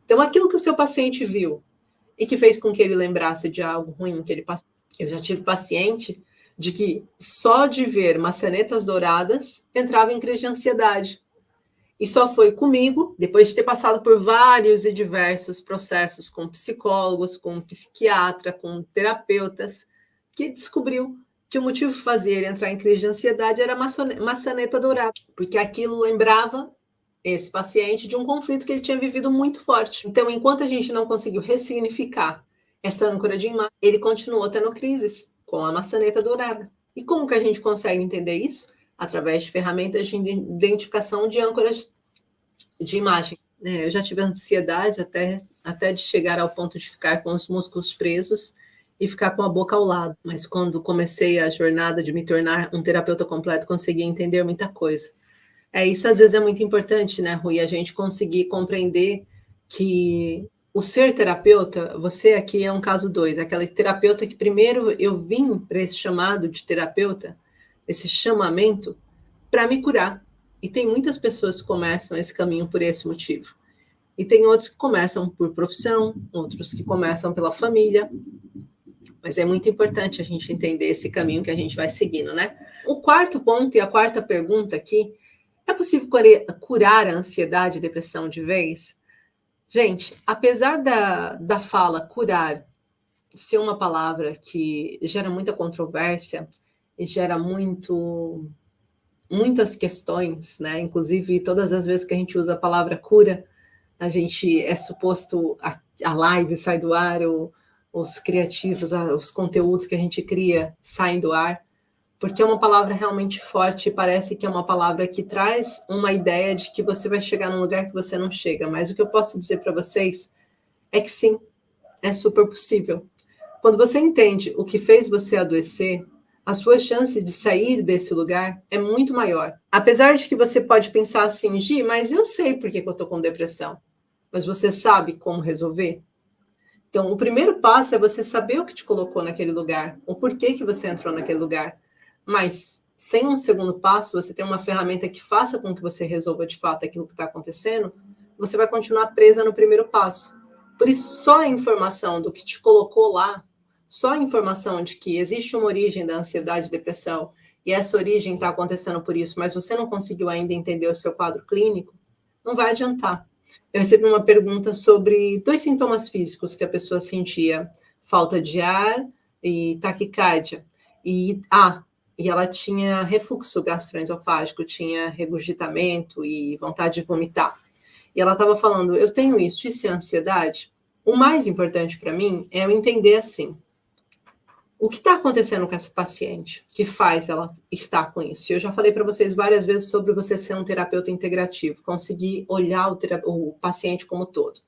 Então, aquilo que o seu paciente viu e que fez com que ele lembrasse de algo ruim que ele passou. Eu já tive paciente de que só de ver maçanetas douradas entrava em crise de ansiedade. E só foi comigo, depois de ter passado por vários e diversos processos com psicólogos, com psiquiatra, com terapeutas, que descobriu que o motivo que fazia ele entrar em crise de ansiedade era a maçaneta dourada, porque aquilo lembrava esse paciente de um conflito que ele tinha vivido muito forte. Então, enquanto a gente não conseguiu ressignificar essa âncora de imagem, ele continuou tendo crises com a maçaneta dourada. E como que a gente consegue entender isso? Através de ferramentas de identificação de âncoras de imagem. Eu já tive ansiedade até de chegar ao ponto de ficar com os músculos presos e ficar com a boca ao lado. Mas quando comecei a jornada de me tornar um terapeuta completo, consegui entender muita coisa. Isso às vezes é muito importante, né, Rui? A gente conseguir compreender que o ser terapeuta, você aqui é um caso 2, aquela terapeuta que primeiro eu vim para esse chamado de terapeuta, esse chamamento, para me curar. E tem muitas pessoas que começam esse caminho por esse motivo. E tem outros que começam por profissão, outros que começam pela família. Mas é muito importante a gente entender esse caminho que a gente vai seguindo, né? O quarto ponto e a quarta pergunta aqui: é possível curar a ansiedade e depressão de vez? Gente, apesar da fala curar ser uma palavra que gera muita controvérsia e gera muitas questões, né? Inclusive, todas as vezes que a gente usa a palavra cura, a gente é suposto a live sai do ar, os criativos, os conteúdos que a gente cria saem do ar, porque é uma palavra realmente forte e parece que é uma palavra que traz uma ideia de que você vai chegar num lugar que você não chega. Mas o que eu posso dizer para vocês é que sim, é super possível. Quando você entende o que fez você adoecer, a sua chance de sair desse lugar é muito maior. Apesar de que você pode pensar assim, Gi, mas eu sei por que eu estou com depressão. Mas você sabe como resolver? Então, o primeiro passo é você saber o que te colocou naquele lugar, o porquê que você entrou naquele lugar. Mas, sem um segundo passo, você tem uma ferramenta que faça com que você resolva de fato aquilo que está acontecendo, você vai continuar presa no primeiro passo. Por isso, só a informação do que te colocou lá, só a informação de que existe uma origem da ansiedade e depressão, e essa origem está acontecendo por isso, mas você não conseguiu ainda entender o seu quadro clínico, não vai adiantar. Eu recebi uma pergunta sobre 2 sintomas físicos que a pessoa sentia: falta de ar e taquicardia. E ela tinha refluxo gastroesofágico, tinha regurgitamento e vontade de vomitar. E ela estava falando, eu tenho isso é ansiedade? O mais importante para mim é eu entender assim, o que está acontecendo com essa paciente que faz ela estar com isso? Eu já falei para vocês várias vezes sobre você ser um terapeuta integrativo, conseguir olhar o paciente como todo.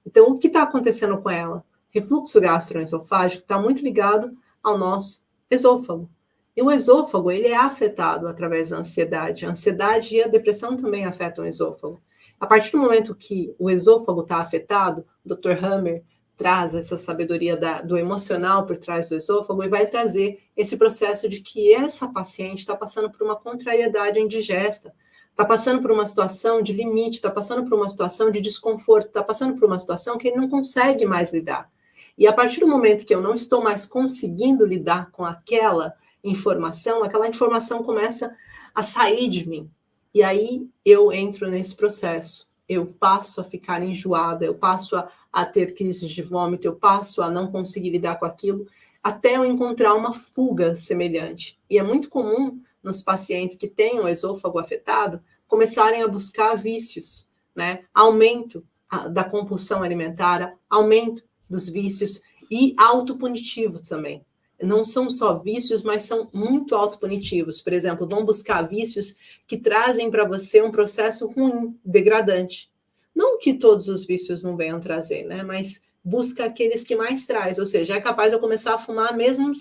Então, o que está acontecendo com ela? Refluxo gastroesofágico está muito ligado ao nosso esôfago. E o esôfago, ele é afetado através da ansiedade. A ansiedade e a depressão também afetam o esôfago. A partir do momento que o esôfago está afetado, o Dr. Hammer traz essa sabedoria do emocional por trás do esôfago e vai trazer esse processo de que essa paciente está passando por uma contrariedade indigesta, está passando por uma situação de limite, está passando por uma situação de desconforto, está passando por uma situação que ele não consegue mais lidar. E a partir do momento que eu não estou mais conseguindo lidar com aquela informação começa a sair de mim. E aí eu entro nesse processo. Eu passo a ficar enjoada, eu passo a ter crises de vômito, eu passo a não conseguir lidar com aquilo, até eu encontrar uma fuga semelhante. E é muito comum nos pacientes que têm o esôfago afetado começarem a buscar vícios, né? Aumento da compulsão alimentar, aumento dos vícios e autopunitivos também. Não são só vícios, mas são muito autopunitivos. Por exemplo, vão buscar vícios que trazem para você um processo ruim, degradante. Não que todos os vícios não venham trazer, né? Mas busca aqueles que mais traz. Ou seja, é capaz de eu começar a fumar mesmo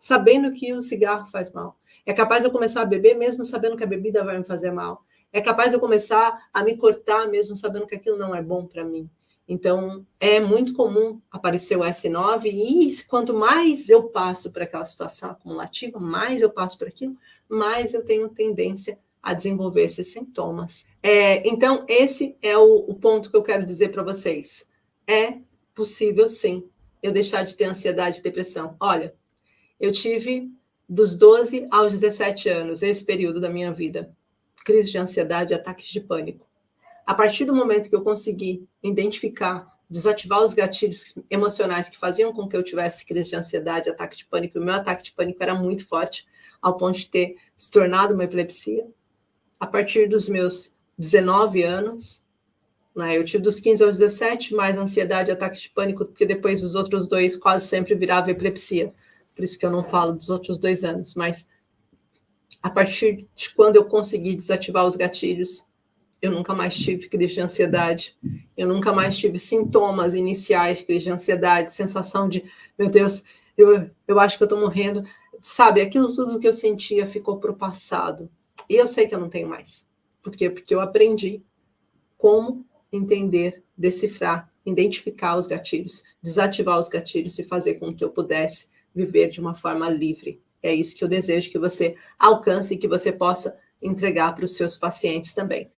sabendo que o cigarro faz mal. É capaz de eu começar a beber mesmo sabendo que a bebida vai me fazer mal. É capaz de eu começar a me cortar mesmo sabendo que aquilo não é bom para mim. Então, é muito comum aparecer o S9 e quanto mais eu passo por aquela situação acumulativa, mais eu passo por aquilo, mais eu tenho tendência a desenvolver esses sintomas. Então, esse é o ponto que eu quero dizer para vocês. É possível, sim, eu deixar de ter ansiedade e depressão. Olha, eu tive dos 12 aos 17 anos, esse período da minha vida, crise de ansiedade e ataques de pânico. A partir do momento que eu consegui identificar, desativar os gatilhos emocionais que faziam com que eu tivesse crise de ansiedade, ataque de pânico, e o meu ataque de pânico era muito forte, ao ponto de ter se tornado uma epilepsia. A partir dos meus 19 anos, né, eu tive dos 15 aos 17, mais ansiedade e ataque de pânico, porque depois os outros 2 quase sempre virava epilepsia. Por isso que eu não falo dos outros 2 anos, mas a partir de quando eu consegui desativar os gatilhos, eu nunca mais tive crise de ansiedade, eu nunca mais tive sintomas iniciais de crise de ansiedade, sensação de, meu Deus, eu acho que eu estou morrendo. Sabe, aquilo tudo que eu sentia ficou para o passado. E eu sei que eu não tenho mais. Por quê? Porque eu aprendi como entender, decifrar, identificar os gatilhos, desativar os gatilhos e fazer com que eu pudesse viver de uma forma livre. É isso que eu desejo que você alcance e que você possa entregar para os seus pacientes também.